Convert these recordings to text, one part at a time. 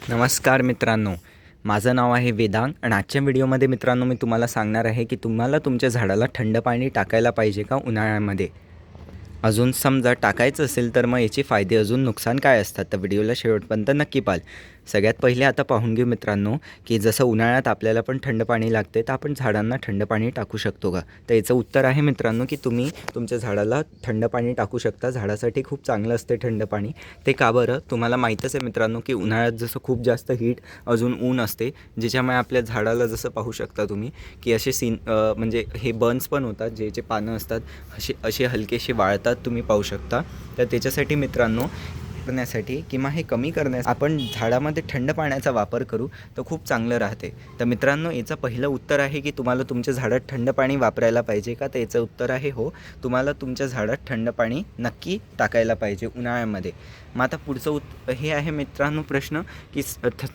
नमस्कार मित्रांनो, माझं नाव आहे वेदांग आणि आजच्या व्हिडिओमध्ये मित्रांनो मी तुम्हाला सांगणार आहे की तुम्हाला तुमच्या झाडाला थंड पाणी टाकायला पाहिजे का उन्हाळ्यामध्ये. अजून समजा टाकायचं असेल तर मग याचे फायदे अजून नुकसान काय असतात, तर व्हिडिओला शेवटपर्यंत नक्की पाहाल. सगळ्यात पहिले आता पाहून घेऊ मित्रांनो की जसं उन्हाळ्यात आपल्याला पण थंड पाणी लागते तर आपण झाडांना थंड पाणी टाकू शकतो का. तर याचं उत्तर आहे मित्रांनो की तुम्ही तुमच्या झाडाला थंड पाणी टाकू शकता. झाडासाठी खूप चांगलं असते थंड पाणी. ते का बरं, तुम्हाला माहीतच आहे मित्रांनो की उन्हाळ्यात जसं खूप जास्त हीट अजून ऊन असते, ज्याच्यामुळे आपल्या झाडाला जसं पाहू शकता तुम्ही की असे म्हणजे हे बर्न्स पण होतात, जे पानं असतात असे हलकेसे वाळतात, तुम्ही पाहू शकता. तर त्याच्यासाठी मित्रांनो करण्यासाठी किंवा हे कमी करण्यासाठी आपण झाडामध्ये थंड पाण्याचा वापर करू तर खूप चांगलं राहते. तर मित्रांनो याचं पहिलं उत्तर आहे की तुम्हाला तुमच्या झाडात थंड पाणी वापरायला पाहिजे का. तर याचं उत्तर आहे हो, तुम्हाला तुमच्या झाडात थंड पाणी नक्की टाकायला पाहिजे उन्हाळ्यामध्ये. मग आता पुढचं हे आहे मित्रांनो प्रश्न की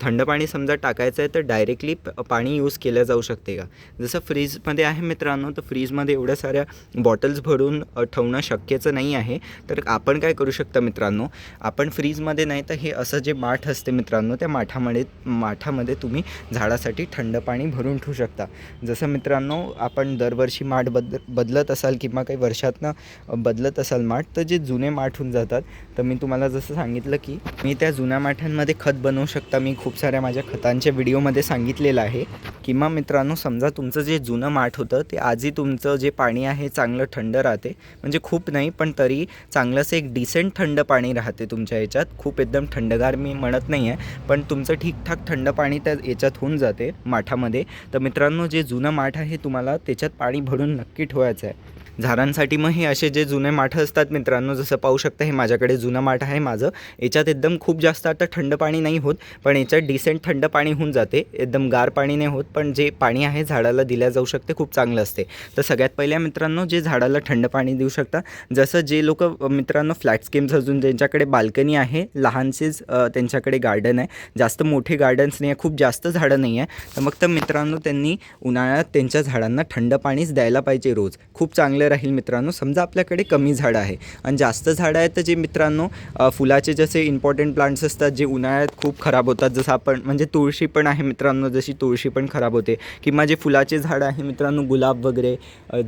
थंड पाणी समजा टाकायचं आहे तर डायरेक्टली पाणी यूज केलं जाऊ शकते का. जसं फ्रीजमध्ये आहे मित्रांनो, तर फ्रीजमध्ये एवढ्या साऱ्या बॉटल्स भरून ठेवणं शक्यचं नाही आहे. तर आपण काय करू शकता मित्रांनो, आपण फ्रीजमध्ये नाही तर हे असं जे माठ असते मित्रांनो, त्या माठामध्ये तुम्ही झाडासाठी थंड पाणी भरून ठेवू शकता. जसं मित्रांनो आपण दरवर्षी माठ बदलत असाल किंवा काही वर्षातनं बदलत असाल माठ, तर जे जुने माठ होऊन जातात, तर मी तुम्हाला जसं सांगितलं की मी त्या जुन्या माठांमध्ये खत बनवू शकता. मी खूप साऱ्या माझ्या खतांच्या व्हिडिओमध्ये सांगितलेलं आहे. किंवा मित्रांनो समजा तुमचं जे जुनं माठ होतं ते आजही तुमचं जे पाणी आहे चांगलं थंड राहते, म्हणजे खूप नाही पण तरी चांगलंच एक डिसेंट थंड पाणी राहते तुमच्या याच्यात. खूप एकदम थंडगार मी म्हणत नाही आहे, पण तुमचं ठीकठाक थंड पाणी त्या याच्यात होऊन जाते माठामध्ये. तर मित्रांनो जे जुनं माठ आहे तुम्हाला त्याच्यात पाणी भरून नक्की ठेवायचं आहे झाडांसाठी. मग हे असे जे जुने माठं असतात मित्रांनो, जसं पाहू शकता हे माझ्याकडे जुनं माठ आहे माझं. याच्यात एकदम खूप जास्त आता थंड पाणी नाही होत, पण याच्यात डिसेंट थंड पाणी होऊन जाते. एकदम गार पाणी नाही होत, पण जे पाणी आहे झाडाला दिल्या जाऊ शकते, खूप चांगलं असते. तर सगळ्यात पहिल्या मित्रांनो जे झाडाला थंड पाणी देऊ शकता, जसं जे लोक मित्रांनो फ्लॅट स्कीम्स अजून ज्यांच्याकडे बाल्कनी आहे, लहानसेच त्यांच्याकडे गार्डन आहे, जास्त मोठे गार्डन्स नाही आहे, खूप जास्त झाडं नाही आहे, तर मग तर मित्रांनो त्यांनी उन्हाळ्यात त्यांच्या झाडांना थंड पाणीच द्यायला पाहिजे रोज. खूप चांगलं राहील मित्रांनो. समजा आपल्याकडे कमी झाडं आहे आणि जास्त झाडं आहेत, तर जे मित्रांनो फुलाचे जसे इम्पॉर्टंट प्लांट्स असतात जे उन्हाळ्यात खूप खराब होतात, जसं आपण म्हणजे तुळशी पण आहे मित्रांनो, जशी तुळशी पण खराब होते. किंवा जे फुलाचे झाडं आहे मित्रांनो, गुलाब वगैरे,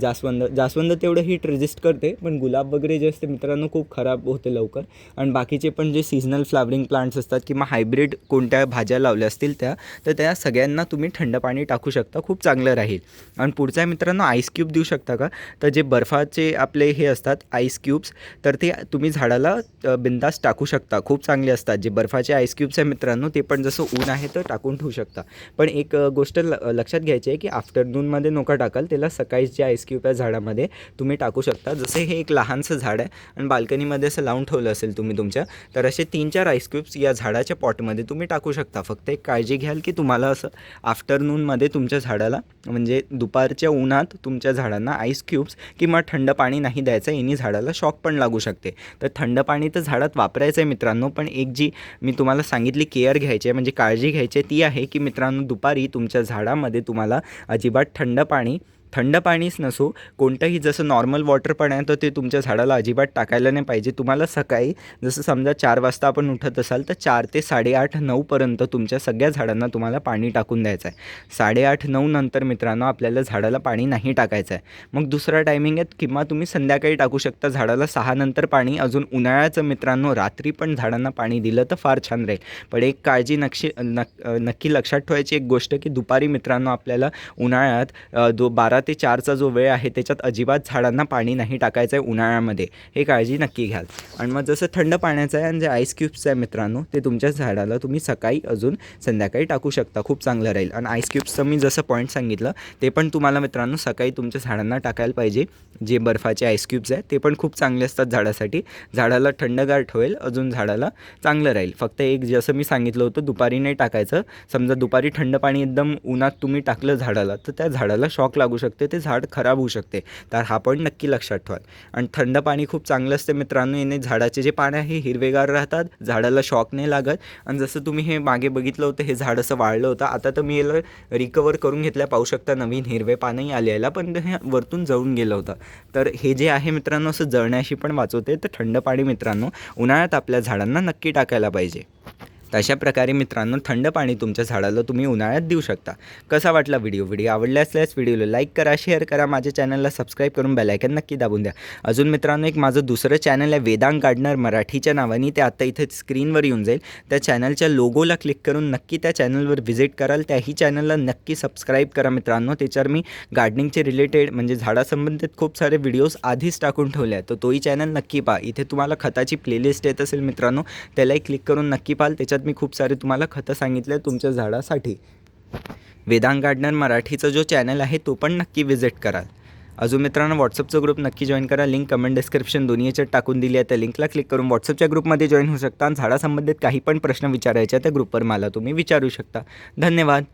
जास्वंद तेवढं हीट रेजिस्ट करते, पण गुलाब वगैरे जे असते मित्रांनो खूप खराब होते लवकर. आणि बाकीचे पण जे सीझनल फ्लावरिंग प्लांट्स असतात किंवा हायब्रिड कोणत्या भाज्या लावल्या असतील तर त्या सगळ्यांना तुम्ही थंड पाणी टाकू शकता, खूप चांगलं राहील. आणि पुढचा मित्रांनो आईस क्यूब देऊ शकता का. तर जे बर्फाचे आपले हे असतात आईस क्यूब्स, तर ते तुम्ही झाडाला बिंदास टाकू शकता, खूप चांगले असतात. जे बर्फाचे आईस क्यूब्स आहे मित्रांनो, ते पण जसं ऊन आहे तर टाकून ठेवू शकता. पण एक गोष्ट लक्षात घ्यायची आहे की आफ्टरनूनमध्ये नका टाकाल त्याला, सकाळी जे आईस क्यूब आहे झाडामध्ये तुम्ही टाकू शकता. जसे हे एक लहानसं झाड आहे आणि बाल्कनीमध्ये असं लावून ठेवलं असेल तुम्ही तुमच्या, तर असे 3-4 आईस क्यूब्स या झाडाच्या पॉटमध्ये तुम्ही टाकू शकता. फक्त एक काळजी घ्याल की तुम्हाला असं आफ्टरनूनमध्ये तुमच्या झाडाला म्हणजे दुपारच्या उन्हात तुमच्या झाडांना आईस क्यूब्स किंवा थंड पाणी नाही द्यायचं, याने झाडाला शॉक पण लागू शकते. तर थंड पाणी तर झाडात वापरायचं आहे मित्रांनो, पण एक जी मी तुम्हाला सांगितली केअर घ्यायची आहे म्हणजे काळजी घ्यायची आहे ती आहे की मित्रांनो दुपारी तुमच्या झाडामध्ये तुम्हाला अजिबात थंड पाणीच नसो, कोणतंही जसं नॉर्मल वॉटर पण आहे तर ते तुमच्या झाडाला अजिबात टाकायला नाही पाहिजे. तुम्हाला सकाळी जसं समजा 4 वाजता आपण उठत असाल तर 4 ते 8:30-9 पर्यंत तुमच्या सगळ्या झाडांना तुम्हाला पाणी टाकून द्यायचं आहे. 8:30-9 नंतर मित्रांनो आपल्याला झाडाला पाणी नाही टाकायचं आहे. मग दुसरा टायमिंग आहे किंवा तुम्ही संध्याकाळी टाकू शकता झाडाला 6 नंतर पाणी. अजून उन्हाळ्याचं मित्रांनो रात्री पण झाडांना पाणी दिलं तर फार छान राहील. पण एक काळजी नक्की लक्षात ठेवायची एक गोष्ट की दुपारी मित्रांनो आपल्याला उन्हाळ्यात 12 ते 4चा जो वेळ आहे त्याच्यात अजिबात झाडांना पाणी नाही टाकायचं आहे उन्हाळ्यामध्ये, हे काळजी नक्की घ्याल. आणि मग जसं थंड पाण्याचं आहे आणि जे आईस क्यूब्स आहे मित्रांनो ते तुमच्या झाडाला तुम्ही सकाळी अजून संध्याकाळी टाकू शकता, खूप चांगलं राहील. आणि आईस क्यूब्सचं मी जसं पॉईंट सांगितलं ते पण तुम्हाला मित्रांनो सकाळी तुमच्या झाडांना टाकायला पाहिजे. जे बर्फाचे आईस क्यूब्स आहे ते पण खूप चांगले असतात झाडासाठी, झाडाला थंडगार ठेवेल, अजून झाडाला चांगलं राहील. फक्त एक जसं मी सांगितलं होतं दुपारी नाही टाकायचं. समजा दुपारी थंड पाणी एकदम उन्हात तुम्ही टाकलं झाडाला तर त्या झाडाला शॉक लागू शकते, ते झाड खराब होऊ शकते. तर हा पॉईंट नक्की लक्षात ठेवा. आणि थंड पाणी खूप चांगलं असते मित्रांनो, याने झाडाचे जे पानं आहे हिरवेगार राहतात, झाडाला शॉक नाही लागत. आणि जसं तुम्ही हे मागे बघितलं होतं हे झाड असं वाळलं होतं, आता तर मी याला रिकवर करून घेतल्या, पाहू शकता नवीन हिरवे पानंही आले याला, पण हे वरतून जळून गेलं होतं. तर हे जे आहे मित्रांनो असं जळण्याशी पण वाचवते. तर थंड पाणी मित्रांनो उन्हाळ्यात आपल्या झाडांना नक्की टाकायला पाहिजे. तर अशा प्रकारे मित्रांनो थंड पाणी तुमच्या झाडाला तुम्ही उन्हाळ्यात देऊ शकता. कसा वाटला व्हिडिओ आवडला असल्यास व्हिडिओला लाईक करा, शेअर करा, माझ्या चॅनलला सबस्क्राईब करून बेल आयकॉन नक्की दाबून द्या. अजून मित्रांनो एक माझं दुसरं चॅनल आहे वेदांग गार्डनर मराठीच्या नावाने, ते आता इथे स्क्रीनवर येऊन जाईल. त्या चॅनलच्या लोगोला क्लिक करून नक्की त्या चॅनलवर व्हिजिट कराल. त्याही चॅनलला नक्की सबस्क्राईब करा मित्रांनो. त्याच्यावर मी गार्डनिंगचे रिलेटेड म्हणजे झाडासंबंधित खूप सारे व्हिडिओज आधीच टाकून ठेवले आहेत. तर तोही चॅनल नक्की पहा. इथे तुम्हाला खताची प्लेलिस्ट येत असेल मित्रांनो, त्यालाही क्लिक करून नक्की पाहाल. त्याच्यात मी खूप सारे तुम्हाला खतं सांगितले तुमच्या झाडासाठी. वेदांग गार्डनर मराठीचा जो चॅनल आहे तो पण नक्की विजिट कराल. अजून मित्रांनो व्हॉट्सअपचा ग्रुप नक्की जॉईन करा. लिंक कमेंट डिस्क्रिप्शन दोन्ही याच्यात टाकून दिली आहे. त्या लिंकला क्लिक करून व्हॉट्सअपच्या ग्रुपमध्ये जॉईन होऊ शकता आणि झाडासंबंधित काही पण प्रश्न विचारायचे त्या ग्रुपवर मला तुम्ही विचारू शकता. धन्यवाद.